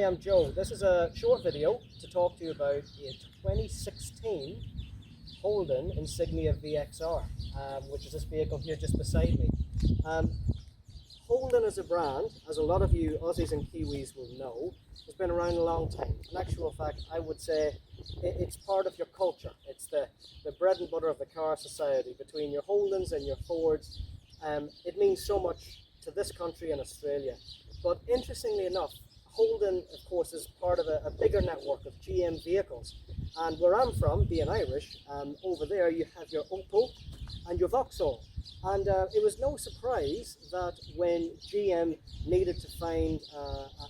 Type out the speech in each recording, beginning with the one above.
I'm Joe. This is a short video to talk to you about a 2016 Holden Insignia VXR, which is this vehicle here just beside me. Holden as a brand, as a lot of you Aussies and Kiwis will know, has been around a long time. In actual fact, I would say it's part of your culture. It's the bread and butter of the car society. Between your Holdens and your Fords, it means so much to this country and Australia. But interestingly enough, Holden, of course, is part of a bigger network of GM vehicles. And where I'm from, being Irish, over there you have your Opel and your Vauxhall. And it was no surprise that when GM needed to find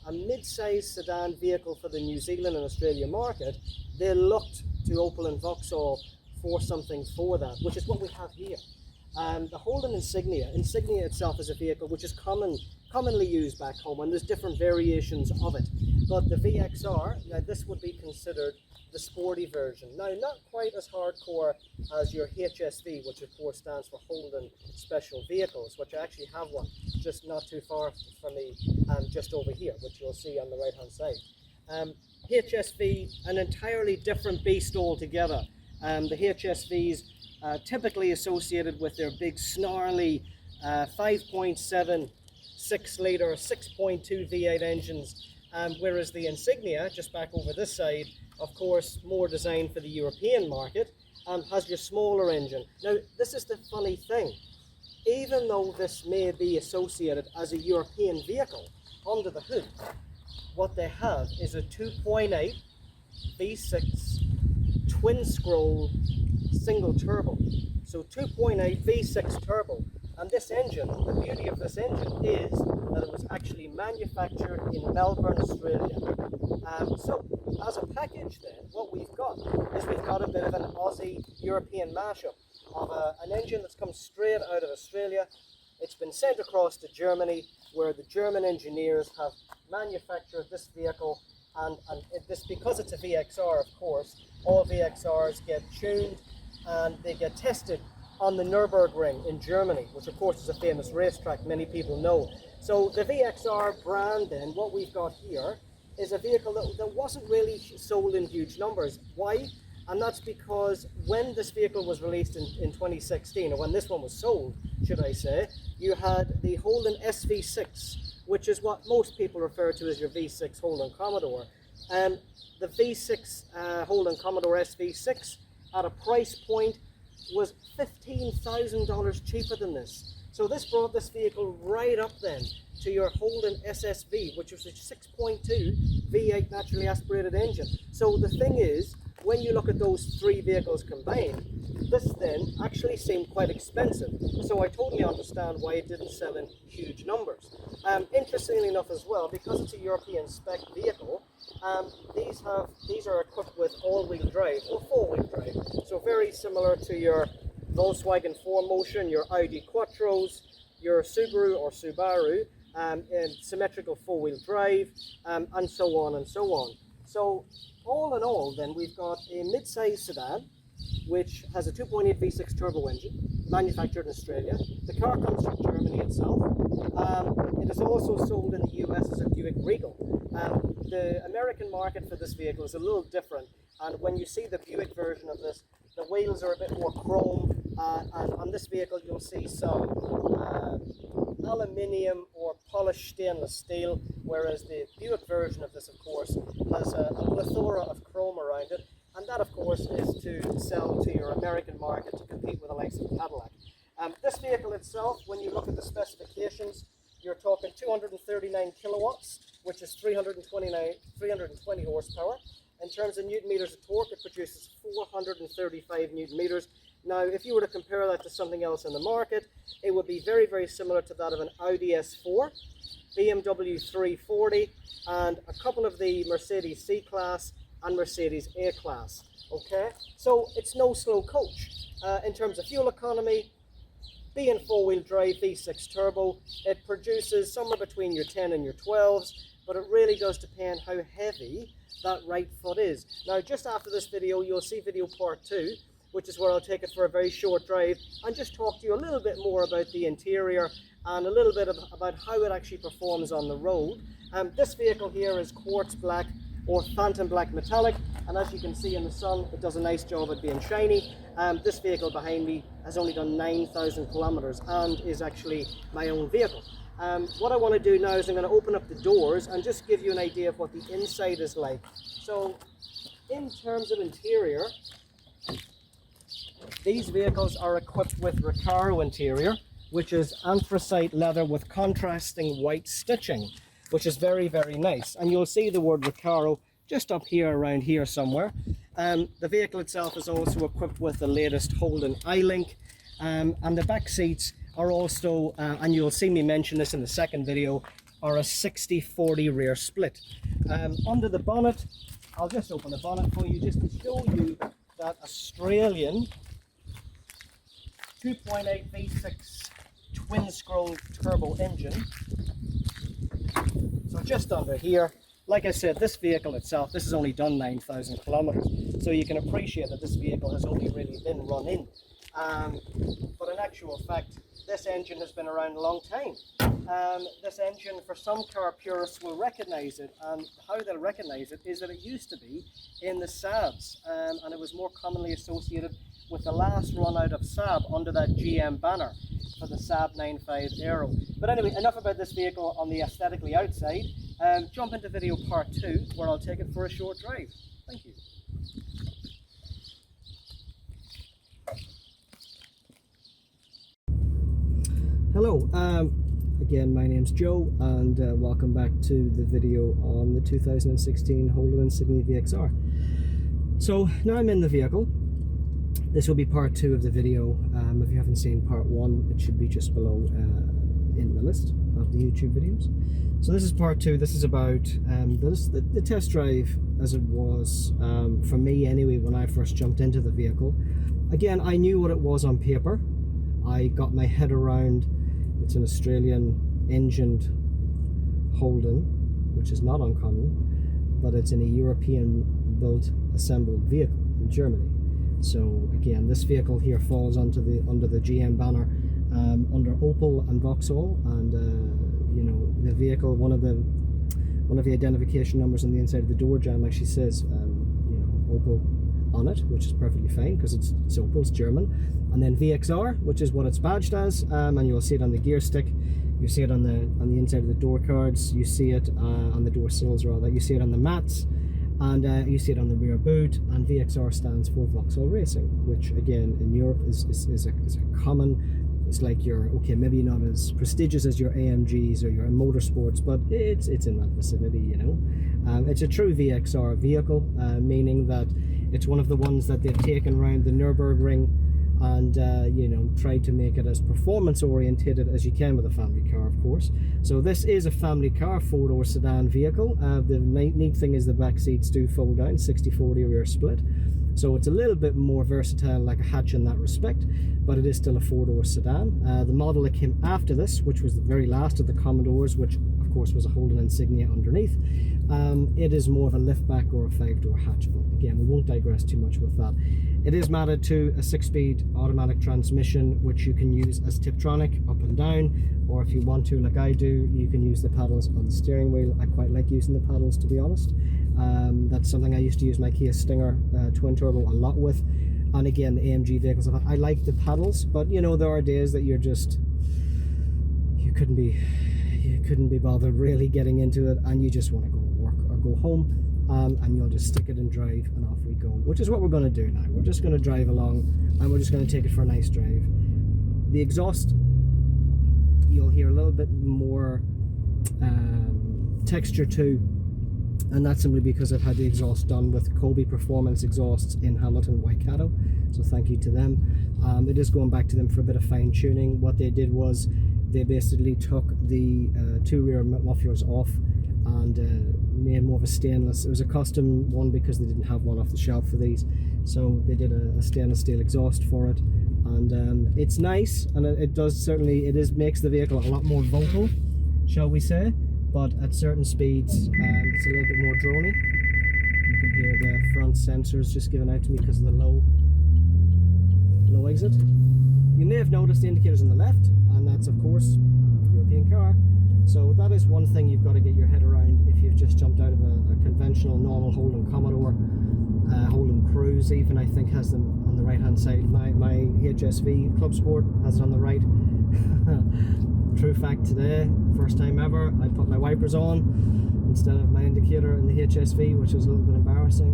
a mid-sized sedan vehicle for the New Zealand and Australia market, they looked to Opel and Vauxhall for something for that, which is what we have here. The Holden Insignia itself is a vehicle which is commonly used back home, and there's different variations of it. But the VXR, now this would be considered the sporty version. Now, not quite as hardcore as your HSV, which of course stands for Holden Special Vehicles, which I actually have one just not too far from me, just over here, which you'll see on the right hand side. HSV, an entirely different beast altogether. The HSVs typically associated with their big snarly 5.7 6-litre 6.2 V8 engines, whereas the Insignia, just back over this side, of course more designed for the European market, has your smaller engine. Now this is the funny thing, even though this may be associated as a European vehicle, under the hood what they have is a 2.8 V6 twin scroll single turbo. So 2.8 V6 turbo, and this engine, the beauty of this engine is that it was actually manufactured in Melbourne, Australia. So as a package then, what we've got is we've got a bit of an Aussie European mashup of an engine that's come straight out of Australia. It's been sent across to Germany, where the German engineers have manufactured this vehicle, and this, because it's a VXR, of course, all VXRs get tuned and they get tested on the Nürburgring in Germany, which of course is a famous racetrack many people know. So the VXR brand then, what we've got here is a vehicle that wasn't really sold in huge numbers. Why? And that's because when this vehicle was released in 2016, or when this one was sold, should I say, you had the Holden SV6, which is what most people refer to as your V6 Holden Commodore. The V6 Holden Commodore SV6 at a price point was $15,000 cheaper than this. So this brought this vehicle right up then to your Holden SSV, which was a 6.2 V8 naturally aspirated engine. So the thing is, when you look at those three vehicles combined, this then actually seemed quite expensive. So I totally understand why it didn't sell in huge numbers. Interestingly enough as well, because it's a European spec vehicle, these are equipped with all-wheel drive or four-wheel drive. So very similar to your Volkswagen 4Motion, your Audi Quattros, your Subaru or Subaru, and symmetrical four-wheel drive, and so on and so on. So all in all then, we've got a mid-size sedan which has a 2.8 V6 turbo engine, manufactured in Australia. The car comes from Germany itself. It is also sold in the US as a Buick Regal. The American market for this vehicle is a little different, and when you see the Buick version of this, the wheels are a bit more chrome, and on this vehicle you'll see some aluminium or polished stainless steel, whereas the Buick version of this, of course, has a plethora of chrome around it, and that, of course, is to sell to your American market to compete with the likes of Cadillac. This vehicle itself, when you look at the specifications, you're talking 239 kilowatts, which is 320 horsepower. In terms of newton meters of torque, it produces 435 newton meters. Now, if you were to compare that to something else in the market, it would be very, very similar to that of an Audi S4, BMW 340, and a couple of the Mercedes C-Class and Mercedes A-Class. Okay, so it's no slow coach. In terms of fuel economy, being four-wheel drive V6 turbo, it produces somewhere between your 10 and your 12s, but it really does depend how heavy that right foot is. Now, just after this video, you'll see video part 2, which is where I'll take it for a very short drive and just talk to you a little bit more about the interior and a little bit about how it actually performs on the road. This vehicle here is quartz black or phantom black metallic, and as you can see in the sun, it does a nice job at being shiny. This vehicle behind me has only done 9,000 kilometers and is actually my own vehicle. What I want to do now is I'm going to open up the doors and just give you an idea of what the inside is like. So in terms of interior, these vehicles are equipped with Recaro interior, which is anthracite leather with contrasting white stitching, which is very, very nice. And you'll see the word Recaro just up here, around here somewhere. The vehicle itself is also equipped with the latest Holden iLink, and the back seats are also, and you'll see me mention this in the second video, are a 60-40 rear split. Under the bonnet, I'll just open the bonnet for you just to show you that Australian 2.8 V6 twin scroll turbo engine. So just under here, like I said, this vehicle itself, this has only done 9,000 kilometers, so you can appreciate that this vehicle has only really been run in. But in actual fact, this engine has been around a long time. This engine, for some car purists, will recognize it, and how they'll recognize it is that it used to be in the Saabs, and it was more commonly associated with the last run out of Saab under that GM banner for the Saab 95 Aero. But anyway, enough about this vehicle on the aesthetically outside. Jump into video part 2, where I'll take it for a short drive. Thank you. Hello, again my name's Joe, and welcome back to the video on the 2016 Holden Insignia VXR. So now I'm in the vehicle. This will be part 2 of the video. If you haven't seen part 1, it should be just below in the list of the YouTube videos. So this is part 2. This is about the test drive as it was, for me anyway, when I first jumped into the vehicle. Again, I knew what it was on paper. I got my head around, it's an Australian engined Holden, which is not uncommon, but it's in a European built assembled vehicle in Germany. So again, this vehicle here falls under the GM banner, under Opel and Vauxhall, and you know, the vehicle, one of the identification numbers on the inside of the door jamb actually says you know, Opel on it, which is perfectly fine because it's Opel, it's German. And then VXR, which is what it's badged as, and you'll see it on the gear stick, you see it on the inside of the door cards, you see it on the door sills rather, you see it on the mats, and you see it on the rear boot. And VXR stands for Vauxhall Racing, which again in Europe is a common, it's like your, okay, maybe not as prestigious as your AMGs or your motorsports, but it's in that vicinity, you know. It's a true VXR vehicle, meaning that it's one of the ones that they've taken around the Nürburgring and you know, tried to make it as performance orientated as you can with a family car, of course. So this is a family car, 4-door sedan vehicle. The neat thing is the back seats do fold down, 60-40 rear split, so it's a little bit more versatile, like a hatch in that respect, but it is still a 4-door sedan. The model that came after this, which was the very last of the Commodores, which of course was a Holden Insignia underneath, it is more of a liftback or a 5-door hatch, but again, we won't digress too much with that. It is mounted to a 6-speed automatic transmission, which you can use as Tiptronic up and down, or if you want to, like I do, you can use the paddles on the steering wheel. I quite like using the paddles, to be honest. That's something I used to use my Kia Stinger twin turbo a lot with, and again the AMG vehicles, I like the paddles, but you know, there are days that you couldn't be bothered really getting into it, and you just want to go to work or go home, and you'll just stick it in drive and off we go, which is what we're going to do now. We're just going to drive along and we're just going to take it for a nice drive. The exhaust, you'll hear a little bit more texture too, and that's simply because I've had the exhaust done with Kobe Performance exhausts in Hamilton Waikato, so thank you to them. It is going back to them for a bit of fine tuning. What they did was they basically took the 2 rear mufflers off and made more of a stainless. It was a custom one because they didn't have one off the shelf for these, so they did a stainless steel exhaust for it, and it's nice, and it makes the vehicle a lot more vocal, shall we say, but at certain speeds it's a little bit more drony. You can hear the front sensors just giving out to me because of the low exit. You may have noticed the indicators on the left, and that's of course European car. So that is one thing you've got to get your head around if you've just jumped out of a conventional normal Holden Commodore. Holden Cruise even, I think, has them on the right hand side. My HSV Club Sport has it on the right. True fact today, first time ever, I put my wipers on instead of my indicator in the HSV, which was a little bit embarrassing,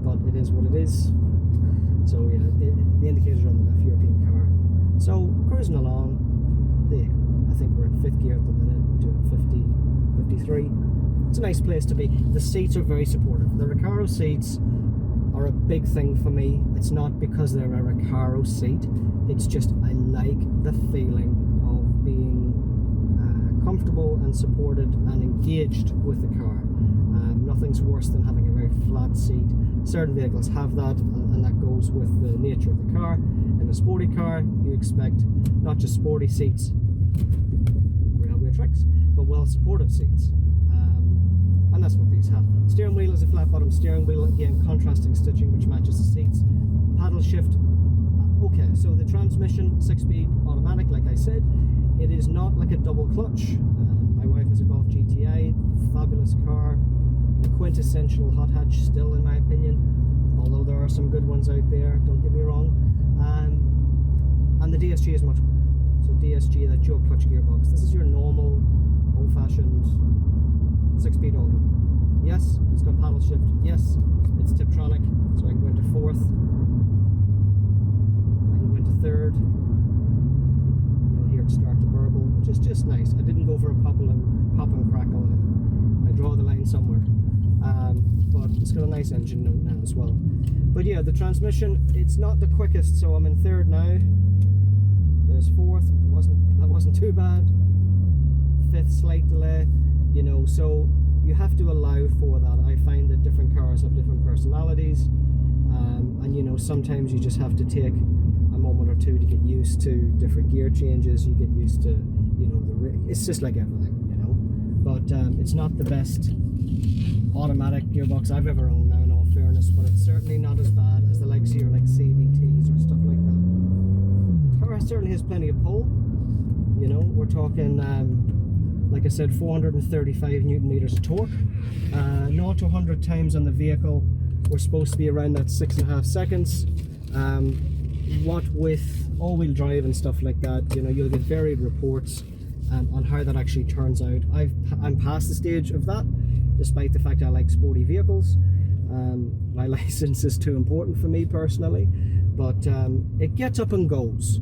but it is what it is. So yeah, the indicators are on the left, European car. So cruising along, I think we're in 5th gear at the minute, doing 50, 53. It's a nice place to be. The seats are very supportive. The Recaro seats are a big thing for me. It's not because they're a Recaro seat, it's just I like the feeling of being comfortable and supported and engaged with the car. Nothing's worse than having a very flat seat. Certain vehicles have that, and that goes with the nature of the car. In a sporty car, you expect not just sporty seats, railway tracks, but well supportive seats. And that's what these have. Steering wheel is a flat bottom steering wheel, again contrasting stitching which matches the seats. Paddle shift, okay, so the transmission 6-speed automatic, like I said. It is not like a double clutch. My wife has a Golf GTI, fabulous car, the quintessential hot hatch still in my opinion, although there are some good ones out there, don't get me wrong. And the DSG is much quicker. So DSG, that dual clutch gearbox, this is your normal old-fashioned 6-speed auto. Yes, it's got paddle shift. Yes, it's Tiptronic, so I can go into 4th, I can go into 3rd. You'll hear it start to burble, which is just nice. I didn't go for a pop and crackle. I draw the line somewhere. But it's got a nice engine note now as well. But yeah, the transmission, it's not the quickest, so I'm in 3rd now. There's 4th, that wasn't too bad. 5th, slight delay, you know, so you have to allow for that. I find that different cars have different personalities, and you know, sometimes you just have to take a moment or two to get used to different gear changes. You get used to, you know, it's just like everything, you know. But it's not the best automatic gearbox I've ever owned now, in all fairness, but it's certainly not as bad as the likes of your CVTs or stuff like that. The car certainly has plenty of pull, you know. We're talking like I said, 435 newton meters of torque. 0 to 100 times on the vehicle, we're supposed to be around that 6.5 seconds. What with all-wheel drive and stuff like that, you know, you'll get varied reports on how that actually turns out. I'm past the stage of that, despite the fact I like sporty vehicles. My license is too important for me personally, but it gets up and goes.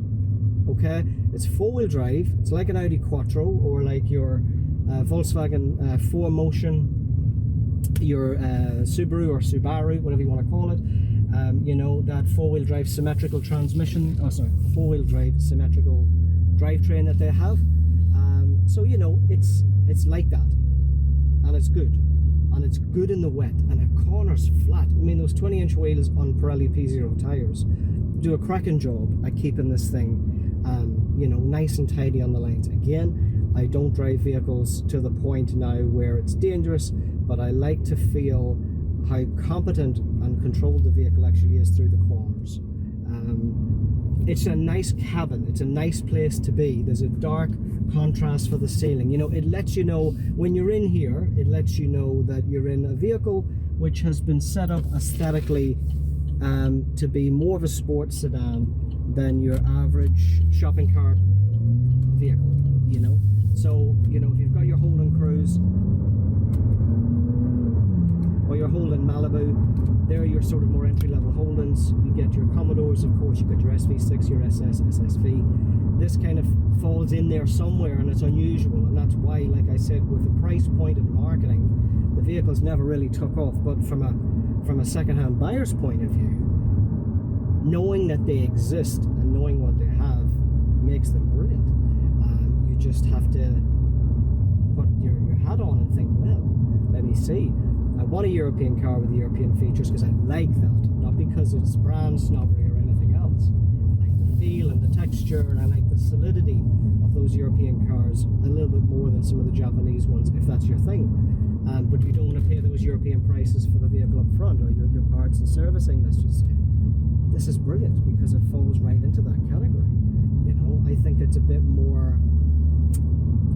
Okay, it's 4-wheel drive. It's like an Audi Quattro or like your Volkswagen 4Motion, your Subaru or Subaru, whatever you want to call it. You know, that 4-wheel drive symmetrical transmission, 4-wheel drive symmetrical drivetrain that they have. So you know, it's like that, and it's good, and it's good in the wet, and it corners flat. I mean, those 20-inch wheels on Pirelli P0 tires do a cracking job at keeping this thing you know, nice and tidy on the lines. Again, I don't drive vehicles to the point now where it's dangerous, but I like to feel how competent and controlled the vehicle actually is through the corners. It's a nice cabin, it's a nice place to be. There's a dark contrast for the ceiling. You know, it lets you know when you're in here, it lets you know that you're in a vehicle which has been set up aesthetically to be more of a sports sedan than your average shopping cart vehicle, you know. So, you know, if you've got your Holden Cruise or your Holden Malibu, they're your sort of more entry-level Holdens. You get your Commodores, of course, you got your SV6, your SS, SSV. This kind of falls in there somewhere, and it's unusual, and that's why, like I said, with the price point and marketing, the vehicles never really took off. But from a second-hand buyer's point of view, knowing that they exist and knowing what they have makes them brilliant. You just have to put your hat on and think, well, let me see. I want a European car with the European features because I like that, not because it's brand snobbery or anything else. I like the feel and the texture, and I like the solidity of those European cars a little bit more than some of the Japanese ones, if that's your thing. But you don't want to pay those European prices for the vehicle up front, or your parts and servicing, let's just say. This is brilliant because it falls right into think it's a bit more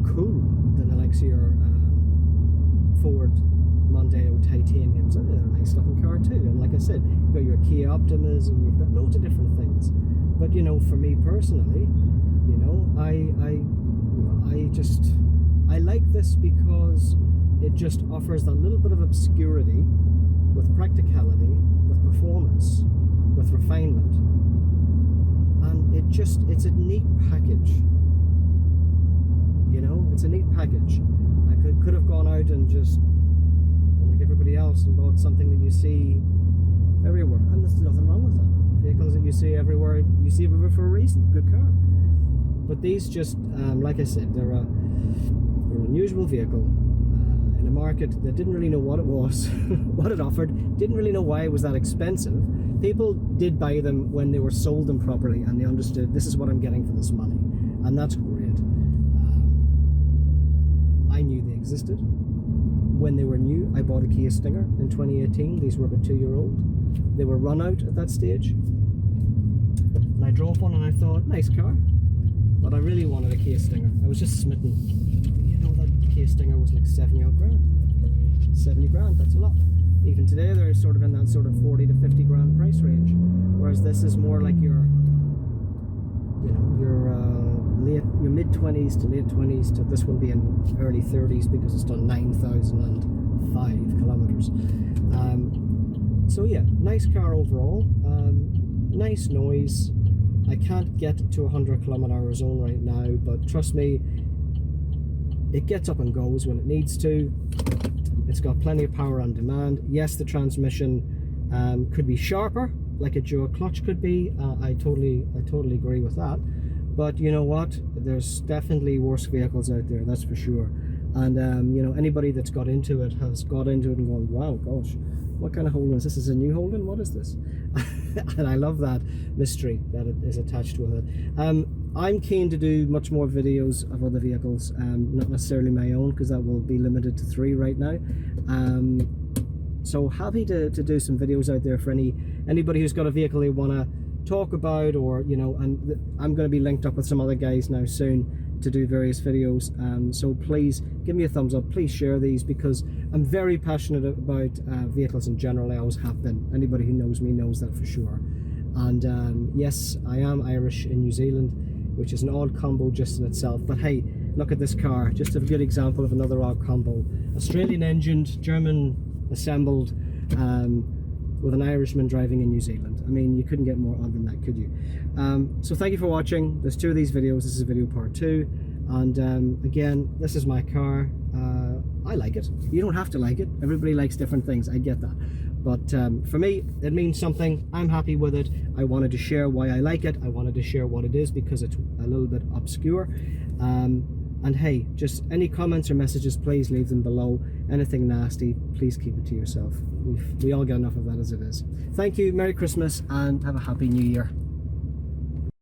cool than the likes of your Ford Mondeo Titaniums. They're a nice looking car too, and like I said, you've got your Kia Optimas and you've got loads of different things. But you know, for me personally, you know, I like this because it just offers that little bit of obscurity with practicality, with performance, with refinement, and it's a neat package. You know, it's a neat package. I could have gone out and just, like everybody else, and bought something that you see everywhere, and there's nothing wrong with that. Vehicles that you see everywhere for a reason. Good car. But these just, like I said, they're an unusual vehicle in a market that didn't really know what it was, what it offered, didn't really know why it was that expensive. People did buy them when they were sold them properly, and they understood this is what I'm getting for this money, and that's great. I knew they existed when they were new. I bought a Kia Stinger in 2018. These were about 2-year-old. They were run out at that stage, and I drove one and I thought, nice car, but I really wanted a Kia Stinger. I was just smitten. You know, that Kia Stinger was like 70-odd grand. 70 grand, that's a lot. Even today they're sort of in that sort of 40 to 50 grand price range, whereas this is more like your, you know, your mid-20s to late 20s, to this one being early 30s because it's done 9,005 kilometers. So yeah, nice car overall. Nice noise. I can't get to 100 km/h zone right now, but trust me, it gets up and goes when it needs to. It's got plenty of power on demand. Yes, the transmission could be sharper, like a dual clutch could be. I totally agree with that. But you know what? There's definitely worse vehicles out there, that's for sure. And you know, anybody that's got into it has got into it and gone, wow, gosh, what kind of Holden is this? Is this a new Holden? What is this? And I love that mystery that it is attached with it. I'm keen to do much more videos of other vehicles, not necessarily my own, because that will be limited to 3 right now. So happy to do some videos out there for anybody who's got a vehicle they want to talk about, or you know, and I'm going to be linked up with some other guys now soon to do various videos. So please give me a thumbs up, please share these, because I'm very passionate about vehicles in general. I always have been. Anybody who knows me knows that for sure. And yes, I am Irish in New Zealand, which is an odd combo just in itself, but hey, look at this car, just a good example of another odd combo. Australian engined, German assembled, with an Irishman driving in New Zealand. I mean, you couldn't get more odd than that, could you? So thank you for watching. There's 2 of these videos. This is video part 2, and again, this is my car. I like it. You don't have to like it. Everybody likes different things, I get that, but for me it means something. I'm happy with it. I wanted to share why I like it. I wanted to share what it is because it's a little bit obscure. And hey, just any comments or messages, please leave them below. Anything nasty, please keep it to yourself. We all get enough of that as it is. Thank you, Merry Christmas, and have a Happy New Year.